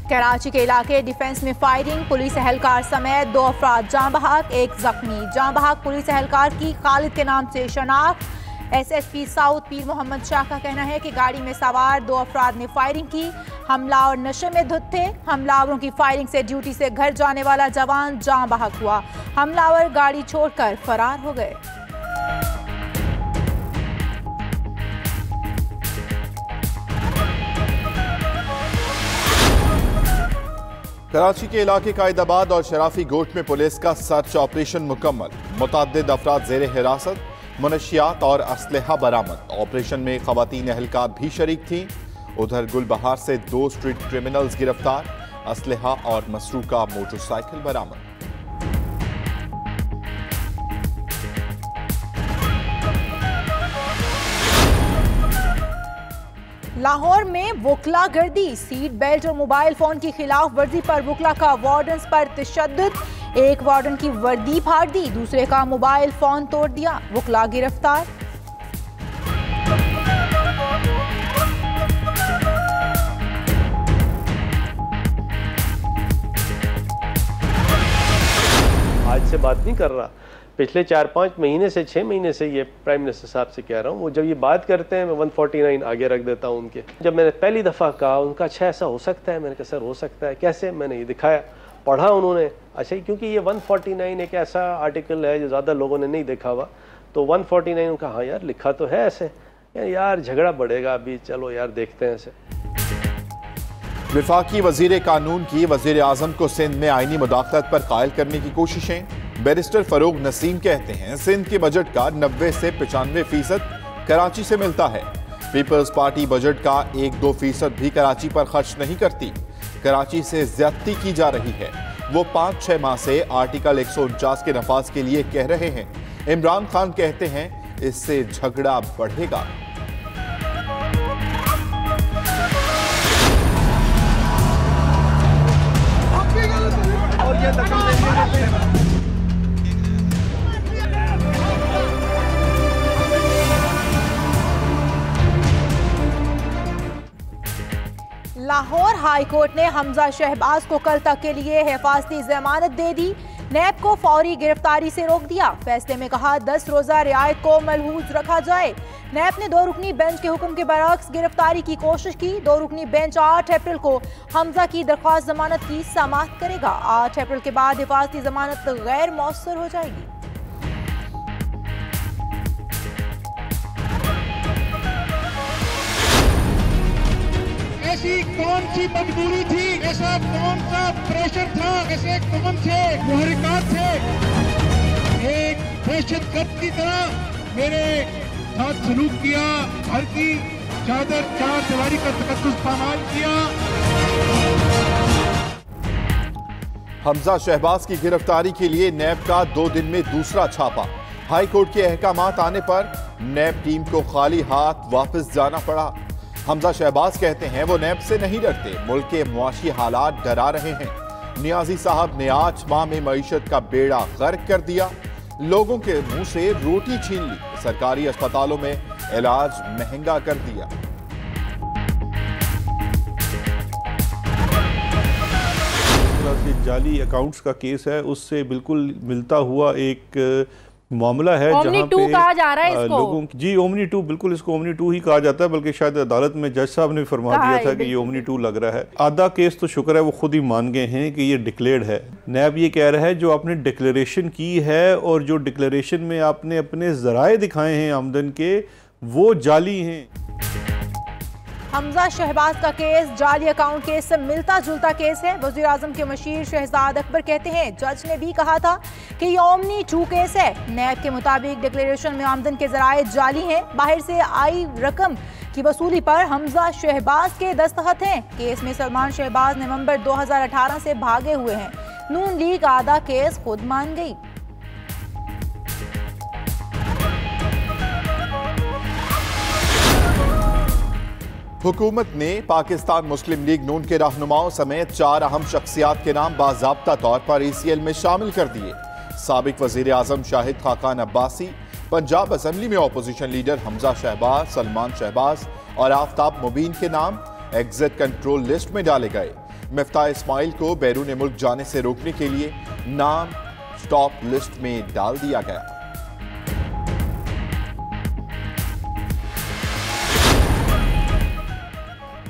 कराची के इलाके डिफेंस में फायरिंग, पुलिस एहलकार समेत 2 अफराद जाँ बहक, 1 जख्मी। जाँ बहक पुलिस एहलकार की खालिद के नाम से शनाख्त। SSP साउथ पीर मोहम्मद शाह का कहना है कि गाड़ी में सवार 2 अफराद ने फायरिंग की। हमलावर नशे में धुत थे। हमलावरों की फायरिंग से ड्यूटी से घर जाने वाला जवान जाँ बहक हुआ। हमलावर गाड़ी छोड़कर फरार हो गए। कराची के इलाके कायदाबाद और शराफी गोट में पुलिस का सर्च ऑपरेशन मुकम्मल। मुतअद्दिद अफराद जेर हिरासत, मुनशियात और असलहा बरामद। ऑपरेशन में खवातीन एहलकार भी शरीक थीं। उधर गुलबहार से 2 स्ट्रीट क्रिमिनल्स गिरफ्तार, असलहा और मसरूका मोटरसाइकिल बरामद। लाहौर में वकला गर्दी, सीट बेल्ट और मोबाइल फोन की खिलाफ वर्जी पर वकला का वार्डन्स पर तशद्दुद। एक वार्डन की वर्दी फाड़ दी, दूसरे का मोबाइल फोन तोड़ दिया। वकला गिरफ्तार। आज से बात नहीं कर रहा, पिछले 4-5 महीने से 6 महीने से ये प्राइम मिनिस्टर साहब से कह रहा हूँ। वो जब ये बात करते हैं मैं 149 आगे रख देता हूँ उनके। जब मैंने पहली दफ़ा कहा उनका अच्छा ऐसा हो सकता है, मैंने कहा सर हो सकता है कैसे, मैंने ये दिखाया, पढ़ा उन्होंने। अच्छा क्योंकि ये 149 एक ऐसा आर्टिकल है जो ज़्यादा लोगों ने नहीं देखा हुआ, तो 149 उनका हाँ यार लिखा तो है ऐसे, यार झगड़ा बढ़ेगा अभी, चलो यार देखते हैं ऐसे। विफाकी वजीर कानून की वजीर आजम को सिंध में आईनी मुदाखलत पर कायल करने की कोशिशें। बैरिस्टर फरूक नसीम कहते हैं सिंध के बजट का 90 से 95% कराची से मिलता है। पीपल्स पार्टी बजट का 1-2% भी कराची पर खर्च नहीं करती। कराची से ज्यादती की जा रही है। वो 5-6 माह से आर्टिकल 149 के नफाज के लिए कह रहे हैं। इमरान खान कहते हैं इससे झगड़ा बढ़ेगा। लाहौर हाई कोर्ट ने हमजा शहबाज को कल तक के लिए हिफाजती जमानत दे दी। नैब को फौरी गिरफ्तारी से रोक दिया। फैसले में कहा 10 रोजा रियायत को मलहूज रखा जाए। नैब ने 2 रुकनी बेंच के हुक्म के बरअक्स गिरफ्तारी की कोशिश की। 2 रुकनी बेंच 8 अप्रैल को हमजा की दरख्वास्त जमानत की समाअत करेगा। 8 अप्रैल के बाद हिफाजती जमानत गैर मौसर हो जाएगी। ऐसी कौन सी मजबूरी थी, ऐसा कौन सा प्रेशर था, ऐसे कौन से मुहरिकात थे, एक दहशतगर्द की तरह मेरे साथ सलूक किया, घर की चादर 4 दीवारी का तकद्दुस पामाल किया। हमजा शहबाज की गिरफ्तारी के लिए नैब का 2 दिन में दूसरा छापा। हाई कोर्ट के अहकामात आने पर नैब टीम को खाली हाथ वापस जाना पड़ा। हमजा शहबाज कहते हैं वो नैब से नहीं डरते, मुल्क के मुआशी हालात डरा रहे हैं। नियाजी साहब ने 8 माह में मईशत का बेड़ा गर्क कर दिया, लोगों के मुंह से रोटी छीन ली, सरकारी अस्पतालों में इलाज महंगा कर दिया। जाली अकाउंट्स का केस है, उससे बिल्कुल मिलता हुआ एक मामला है जहां पे कहा जा रहा है इसको। लोगों जी ओमनी 2, बिल्कुल इसको ओमनी 2 ही कहा जाता है, बल्कि शायद अदालत में जज साहब ने फरमा दिया था कि ये ओमनी 2 लग रहा है। आधा केस तो शुक्र है वो खुद ही मान गए हैं कि ये डिक्लेयर्ड है। नैब ये कह रहा है जो आपने डिक्लेरेशन की है और जो डिक्लेरेशन में आपने अपने जराए दिखाए हैं आमदन के, वो जाली हैं। हमजा शहबाज का केस जाली अकाउंट केस से मिलता जुलता केस है। वज़ीर आज़म के मशीर शहजाद अकबर कहते हैं जज ने भी कहा था कि ये ओमनी 2 केस है। नैब के मुताबिक डिक्लेरेशन में आमदन के जराए जाली हैं। बाहर से आई रकम की वसूली पर हमजा शहबाज के दस्तखत हैं। केस में सलमान शहबाज नवंबर 2018 से भागे हुए हैं। नून लीग आधा केस खुद मान गई। हुकूमत ने पाकिस्तान मुस्लिम लीग नून के रहनुमाओं समेत 4 अहम शख्सियात के नाम बाज़ाब्ता तौर पर ECL में शामिल कर दिए। साबिक वज़ीर आज़म शाहिद खाकान अब्बासी, पंजाब असेंबली में अपोजिशन लीडर हमजा शहबाज, सलमान शहबाज और आफ्ताब मुबीन के नाम एग्जिट कंट्रोल लिस्ट में डाले गए। मिफ्ताह इस्माइल को बैरून मुल्क जाने से रोकने के लिए नाम टॉप लिस्ट में डाल दिया गया।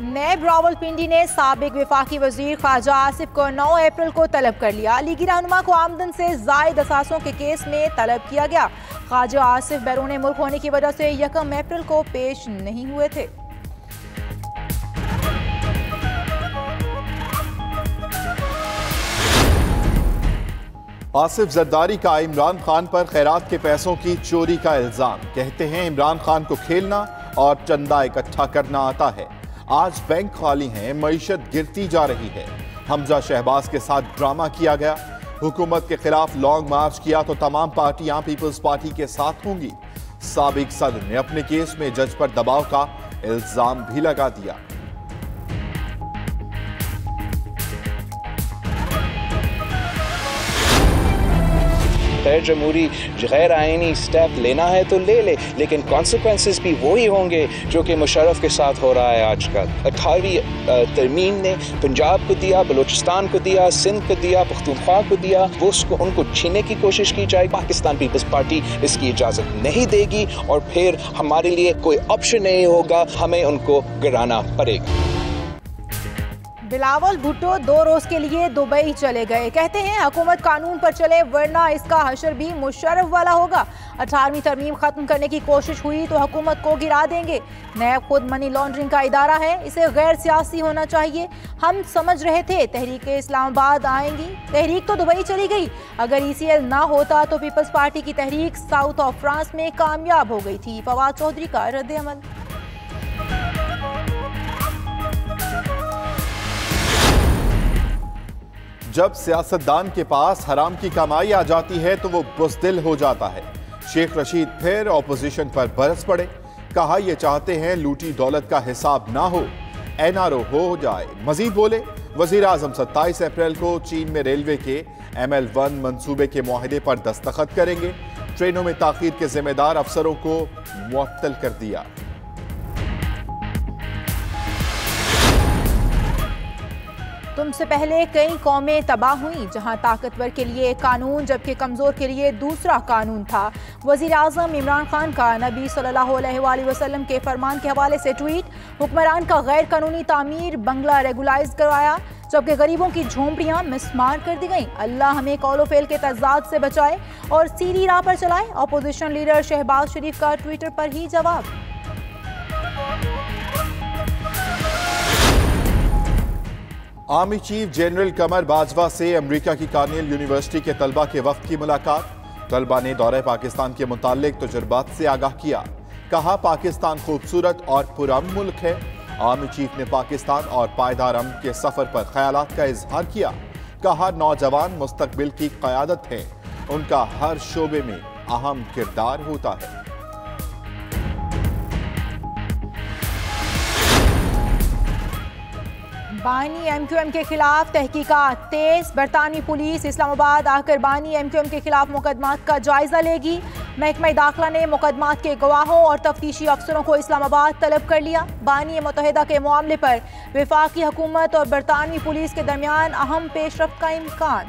नैब रावलपिंडी ने साबिक वफाकी वजीर ख्वाजा आसिफ को 9 अप्रैल को तलब कर लिया। लीगी रहनुमा को आमदन से जायद असासों के केस में तलब किया गया। ख्वाजा आसिफ बैरून मुल्क होने की वजह से 1 अप्रैल को पेश नहीं हुए थे। आसिफ जरदारी का इमरान खान पर खैरात के पैसों की चोरी का इल्जाम। कहते हैं इमरान खान को खेलना और चंदा इकट्ठा करना आता है। आज बैंक खाली हैं, मईशत गिरती जा रही है। हमजा शहबाज के साथ ड्रामा किया गया। हुकूमत के खिलाफ लॉन्ग मार्च किया तो तमाम पार्टियां पीपल्स पार्टी के साथ होंगी। साबिक सदर ने अपने केस में जज पर दबाव का इल्जाम भी लगा दिया। गैर जमहूरी गैर आईनी स्टेप लेना है तो ले ले, लेकिन कॉन्सिक्वेंसेस भी वही होंगे जो कि मुशर्रफ के साथ हो रहा है आजकल। 18वीं तरमीम ने पंजाब को दिया, बलूचिस्तान को दिया, सिंध को दिया, पख्तूनख्वा को दिया, वो उनको छीनने की कोशिश की जाए। पाकिस्तान पीपल्स पार्टी इसकी इजाज़त नहीं देगी और फिर हमारे लिए कोई ऑप्शन नहीं होगा, हमें उनको गिराना पड़ेगा। बिलावल भुट्टो 2 रोज के लिए दुबई चले गए। कहते हैं हुकूमत कानून पर चले वरना इसका हशर भी मुशर्रफ वाला होगा। 18वीं तरमीम खत्म करने की कोशिश हुई तो हुकूमत को गिरा देंगे। नैब खुद मनी लॉन्ड्रिंग का इदारा है, इसे गैर सियासी होना चाहिए। हम समझ रहे थे तहरीक इस्लामाबाद आएंगी, तहरीक तो दुबई चली गई। अगर ECL ना होता तो पीपल्स पार्टी की तहरीक साउथ ऑफ फ्रांस में कामयाब हो गई थी। फवाद चौधरी का रद्द अमल। जब सियासतदान के पास हराम की कमाई आ जाती है तो वो बुज़दिल हो जाता है। शेख रशीद फिर ऑपोजिशन पर बरस पड़े। कहा ये चाहते हैं लूटी दौलत का हिसाब ना हो, NRO हो जाए। मजीद बोले वजीर आजम 27 अप्रैल को चीन में रेलवे के ML1 मंसूबे के मुआहदे पर दस्तखत करेंगे। ट्रेनों में ताखीर के जिम्मेदार अफसरों को मुअत्तल कर दिया। तुमसे पहले कई कौमें तबाह हुई, जहां ताकतवर के लिए एक कानून जबकि कमजोर के लिए दूसरा कानून था। वजीर आजम इमरान खान का नबी सल्लल्लाहु अलैहि वसल्लम के फरमान के हवाले से ट्वीट। हुक्मरान का गैर कानूनी तामीर बंगला रेगुलाइज करवाया जबकि गरीबों की झोंपड़ियां मिसमार कर दी गईं। अल्लाह हमें कौलो फेल के तजाद से बचाए और सीधी राह पर चलाए। अपोजिशन लीडर शहबाज शरीफ का ट्विटर पर ही जवाब। आर्मी चीफ जनरल कमर बाजवा से अमेरिका की कार्नेल यूनिवर्सिटी के तलबा के वक्त की मुलाकात। तलबा ने दौरे पाकिस्तान के मुताल्लिक तजुर्बात से आगाह किया। कहा पाकिस्तान खूबसूरत और पुरअमन मुल्क है। आर्मी चीफ ने पाकिस्तान और पायदार अमन के सफर पर ख्यालात का इजहार किया। कहा नौजवान मुस्तकबिल की क़यादत है, उनका हर शोबे में अहम किरदार होता है। बानी MQM के खिलाफ तहकीकात तेज। बरतानवी पुलिस इस्लामाबाद आकर बानी MQM के खिलाफ मुकदमात का जायजा लेगी। महकमा दाखिला ने मुकदमात के गवाहों और तफ्तीशी अफसरों को इस्लामाबाद तलब कर लिया। बानी मुत्तहिदा के मामले पर वफाकी हुकूमत और बरतानवी पुलिस के दरमियान अहम पेशरफ्त का इम्कान।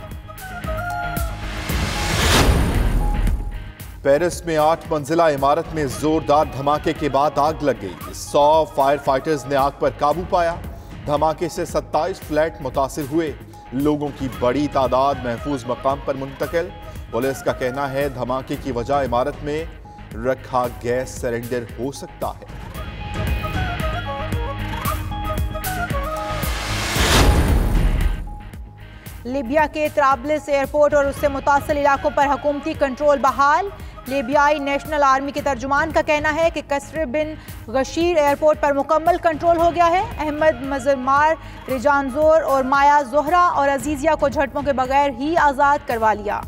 पेरिस में 8 मंजिला इमारत में जोरदार धमाके के बाद आग लग गई। 100 फायर फाइटर्स ने आग पर काबू पाया। धमाके से 27 फ्लैट मुतासिर हुए। लोगों की बड़ी तादाद महफूज मकाम पर मुंतकिल। पुलिस का कहना है धमाके की वजह इमारत में रखा गैस सिलेंडर हो सकता है। लीबिया के त्राबलिस एयरपोर्ट और उससे मुतासिल इलाकों पर हुकूमती कंट्रोल बहाल। लीबियाई नेशनल आर्मी के तर्जुमान का कहना है कि कसर बिन गशीर एयरपोर्ट पर मुकम्मल कंट्रोल हो गया है। अहमद मजरमार, रिजानजोर और माया जोहरा और अजीजिया को झड़पों के बगैर ही आज़ाद करवा लिया।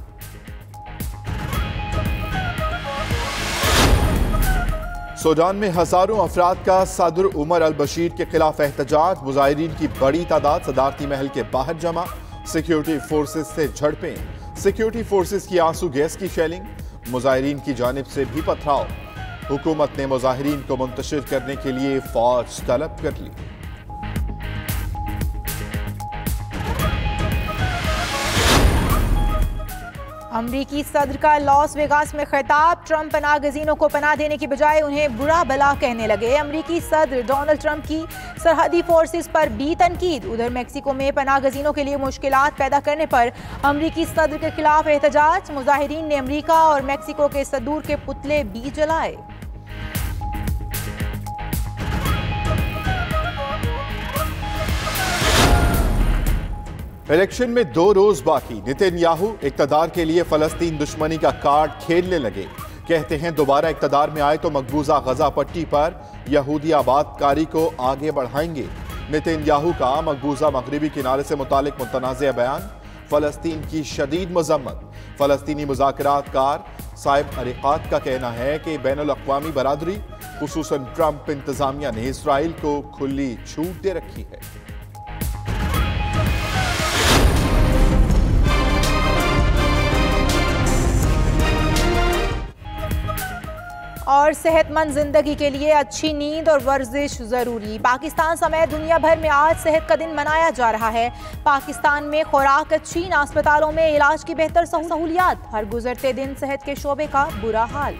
सूडान में हजारों अफराद का सदर उमर अल बशीर के खिलाफ एहतजाज। मुजाहिरीन की बड़ी तादाद सदारती महल के बाहर जमा। सिक्योरिटी फोर्सेस से झड़पें। सिक्योरिटी फोर्सेस की आंसू गैस की शेलिंग। मुजाहिरीन की जानिब से भी पथराव। हुकूमत ने मुजाहिरीन को मुंतशिर करने के लिए फौज तलब कर ली। अमरीकी सदर का लॉस वेगास में खिताब, ट्रंप पनाह गजीनों को पनाह देने की बजाय उन्हें बुरा भला कहने लगे। अमरीकी सदर डोनाल्ड ट्रंप की सरहदी फोर्सेस पर भी तनकीद। उधर मेक्सिको में पनाह गजीनों के लिए मुश्किलात पैदा करने पर अमरीकी सदर के खिलाफ एहतजाज। मुजाहिरीन ने अमरीका और मेक्सिको के सदूर के पुतले भी जलाए। इलेक्शन में 2 रोज बाकी, नेतन्याहू इक्तदार के लिए फलस्तीन दुश्मनी का कार्ड खेलने लगे। कहते हैं दोबारा इक्तदार में आए तो मकबूजा गजा पट्टी पर यहूदी आबादकारी को आगे बढ़ाएंगे। नेतन्याहू का मकबूजा मगरिबी किनारे से मुतालिक मुतनाज़ बयान, फलस्तीन की शदीद मजम्मत। फलस्तीनी मुज़ाकरातकार साहिब अरिकात का कहना है कि बैनुल-अक़वामी बरादरी खुसूसन ट्रंप इंतजामिया ने इसराइल को खुली छूट दे रखी है। और सेहतमंद जिंदगी के लिए अच्छी नींद और वर्जिश जरूरी। पाकिस्तान समेत दुनिया भर में आज सेहत का दिन मनाया जा रहा है। पाकिस्तान में खुराक अच्छी, अस्पतालों में इलाज की बेहतर सहूलियात, हर गुजरते दिन सेहत के शोबे का बुरा हाल।